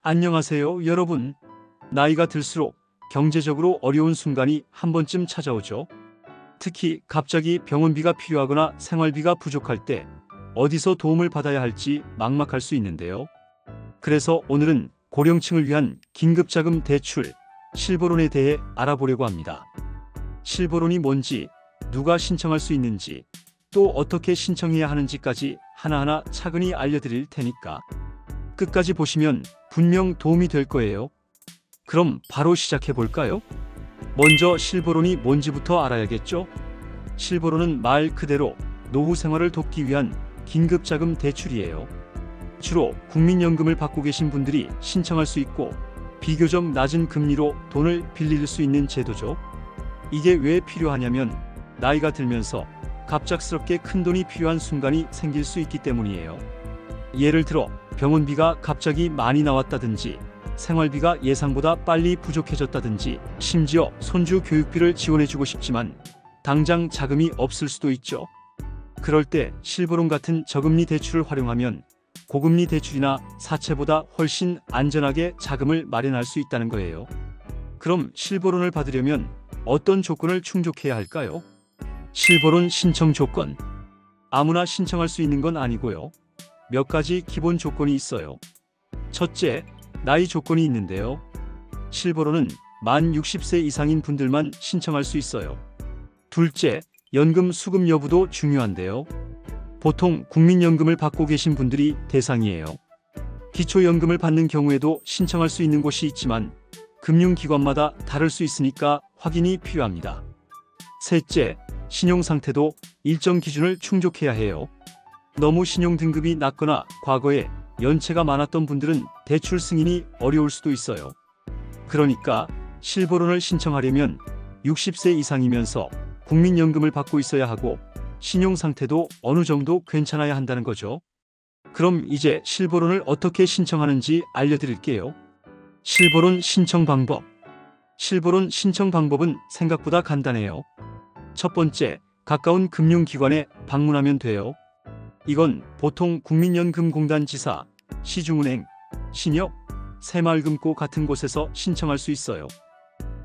안녕하세요, 여러분. 나이가 들수록 경제적으로 어려운 순간이 한 번쯤 찾아오죠. 특히 갑자기 병원비가 필요하거나 생활비가 부족할 때 어디서 도움을 받아야 할지 막막할 수 있는데요. 그래서 오늘은 고령층을 위한 긴급자금 대출, 실버론에 대해 알아보려고 합니다. 실버론이 뭔지, 누가 신청할 수 있는지, 또 어떻게 신청해야 하는지까지 하나하나 차근히 알려드릴 테니까 끝까지 보시면 분명 도움이 될 거예요. 그럼 바로 시작해 볼까요? 먼저 실버론이 뭔지부터 알아야겠죠? 실버론은 말 그대로 노후 생활을 돕기 위한 긴급자금 대출이에요. 주로 국민연금을 받고 계신 분들이 신청할 수 있고 비교적 낮은 금리로 돈을 빌릴 수 있는 제도죠. 이게 왜 필요하냐면 나이가 들면서 갑작스럽게 큰돈이 필요한 순간이 생길 수 있기 때문이에요. 예를 들어 병원비가 갑자기 많이 나왔다든지 생활비가 예상보다 빨리 부족해졌다든지 심지어 손주 교육비를 지원해주고 싶지만 당장 자금이 없을 수도 있죠. 그럴 때 실버론 같은 저금리 대출을 활용하면 고금리 대출이나 사채보다 훨씬 안전하게 자금을 마련할 수 있다는 거예요. 그럼 실버론을 받으려면 어떤 조건을 충족해야 할까요? 실버론 신청 조건. 아무나 신청할 수 있는 건 아니고요. 몇 가지 기본 조건이 있어요. 첫째, 나이 조건이 있는데요. 실버론은 만 60세 이상인 분들만 신청할 수 있어요. 둘째, 연금 수급 여부도 중요한데요. 보통 국민연금을 받고 계신 분들이 대상이에요. 기초연금을 받는 경우에도 신청할 수 있는 곳이 있지만 금융기관마다 다를 수 있으니까 확인이 필요합니다. 셋째, 신용상태도 일정 기준을 충족해야 해요. 너무 신용등급이 낮거나 과거에 연체가 많았던 분들은 대출 승인이 어려울 수도 있어요. 그러니까 실버론을 신청하려면 60세 이상이면서 국민연금을 받고 있어야 하고 신용상태도 어느 정도 괜찮아야 한다는 거죠. 그럼 이제 실버론을 어떻게 신청하는지 알려드릴게요. 실버론 신청 방법. 실버론 신청 방법은 생각보다 간단해요. 첫 번째, 가까운 금융기관에 방문하면 돼요. 이건 보통 국민연금공단 지사, 시중은행, 신협, 새마을금고 같은 곳에서 신청할 수 있어요.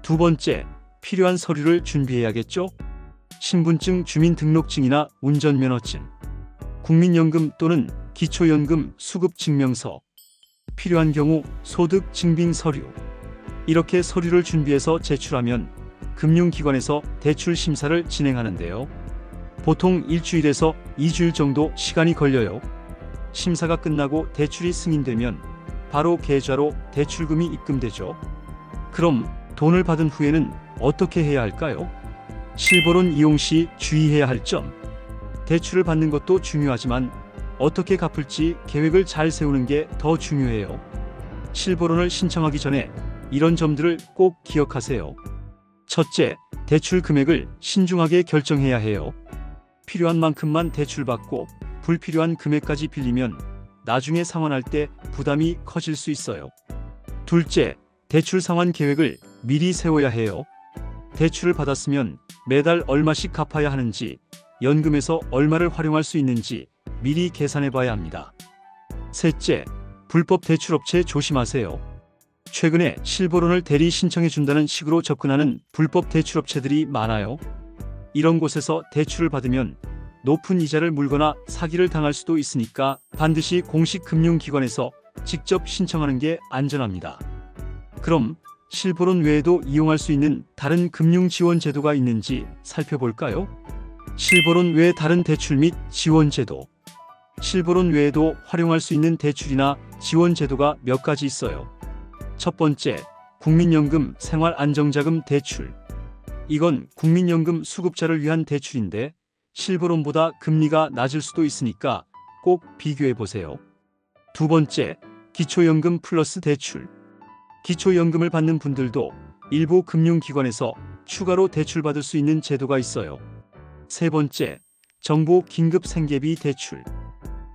두 번째, 필요한 서류를 준비해야겠죠? 신분증, 주민등록증이나 운전면허증, 국민연금 또는 기초연금 수급증명서, 필요한 경우 소득 증빙 서류. 이렇게 서류를 준비해서 제출하면 금융기관에서 대출 심사를 진행하는데요. 보통 일주일에서 2주일 정도 시간이 걸려요. 심사가 끝나고 대출이 승인되면 바로 계좌로 대출금이 입금되죠. 그럼 돈을 받은 후에는 어떻게 해야 할까요? 실버론 이용 시 주의해야 할 점. 대출을 받는 것도 중요하지만 어떻게 갚을지 계획을 잘 세우는 게 더 중요해요. 실버론을 신청하기 전에 이런 점들을 꼭 기억하세요. 첫째, 대출 금액을 신중하게 결정해야 해요. 필요한 만큼만 대출받고 불필요한 금액까지 빌리면 나중에 상환할 때 부담이 커질 수 있어요. 둘째, 대출 상환 계획을 미리 세워야 해요. 대출을 받았으면 매달 얼마씩 갚아야 하는지, 연금에서 얼마를 활용할 수 있는지 미리 계산해 봐야 합니다. 셋째, 불법 대출업체 조심하세요. 최근에 실버론을 대리 신청해 준다는 식으로 접근하는 불법 대출업체들이 많아요. 이런 곳에서 대출을 받으면 높은 이자를 물거나 사기를 당할 수도 있으니까 반드시 공식 금융기관에서 직접 신청하는 게 안전합니다. 그럼 실버론 외에도 이용할 수 있는 다른 금융 지원 제도가 있는지 살펴볼까요? 실버론 외 다른 대출 및 지원 제도. 실버론 외에도 활용할 수 있는 대출이나 지원 제도가 몇 가지 있어요. 첫 번째, 국민연금 생활안정자금 대출. 이건 국민연금 수급자를 위한 대출인데 실버론보다 금리가 낮을 수도 있으니까 꼭 비교해 보세요. 두 번째, 기초연금 플러스 대출. 기초연금을 받는 분들도 일부 금융기관에서 추가로 대출받을 수 있는 제도가 있어요. 세 번째, 정부 긴급 생계비 대출.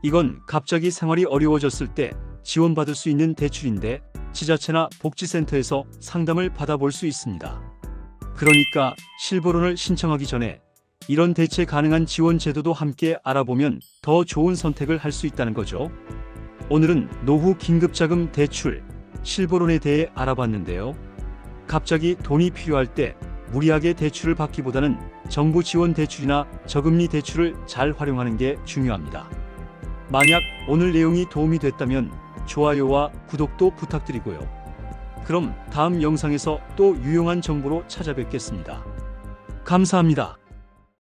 이건 갑자기 생활이 어려워졌을 때 지원받을 수 있는 대출인데 지자체나 복지센터에서 상담을 받아볼 수 있습니다. 그러니까 실버론을 신청하기 전에 이런 대체 가능한 지원 제도도 함께 알아보면 더 좋은 선택을 할 수 있다는 거죠. 오늘은 노후 긴급자금 대출, 실버론에 대해 알아봤는데요. 갑자기 돈이 필요할 때 무리하게 대출을 받기보다는 정부 지원 대출이나 저금리 대출을 잘 활용하는 게 중요합니다. 만약 오늘 내용이 도움이 됐다면 좋아요와 구독도 부탁드리고요. 그럼 다음 영상에서 또 유용한 정보로 찾아뵙겠습니다. 감사합니다.